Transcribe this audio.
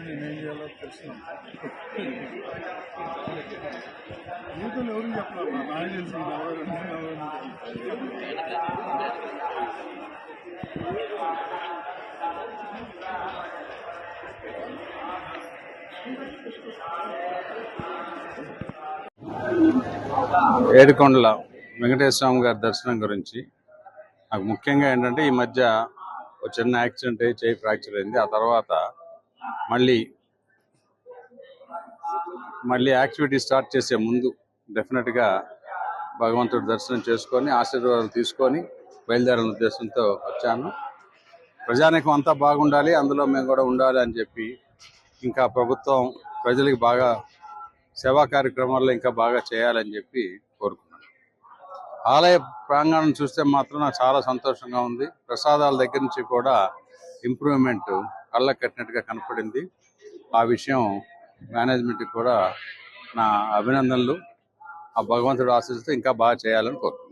నేనేం చేయాలో తెలుసు యూతులు ఎవరు చెప్పాలి నాకు తెలిసి 42 ఏడుకొండల వెంకటేశ్వర స్వామి గారి దర్శనం గురించి నాకు ముఖ్యంగా ఏంటంటే ఈ మధ్య ఒక చిన్న యాక్సిడెంట్ అయ్యి చేయి ఫ్రాక్చర్ అయింది. ఆ తర్వాత మళ్ళీ యాక్టివిటీ స్టార్ట్ చేసే ముందు డెఫినెట్గా భగవంతుడి దర్శనం చేసుకొని ఆశీర్వాదాలు తీసుకొని బయలుదేరాలనే ఉద్దేశంతో వచ్చాను. ప్రజానీకం అంతా బాగుండాలి, అందులో మేము కూడా ఉండాలి అని చెప్పి ఇంకా ప్రభుత్వం ప్రజలకు బాగా సేవా కార్యక్రమాల్లో ఇంకా బాగా చేయాలని చెప్పి కోరుకున్నాను. ఆలయ ప్రాంగణం చూస్తే మాత్రం నాకు చాలా సంతోషంగా ఉంది. ప్రసాదాల దగ్గర నుంచి కూడా ఇంప్రూవ్మెంట్ కళ్ళకు కట్టినట్టుగా కనపడింది. ఆ విషయం మేనేజ్మెంట్కి కూడా నా అభినందనలు. ఆ భగవంతుడు ఆశీస్సుతో ఇంకా బాగా చేయాలని కోరుకుంటున్నాను.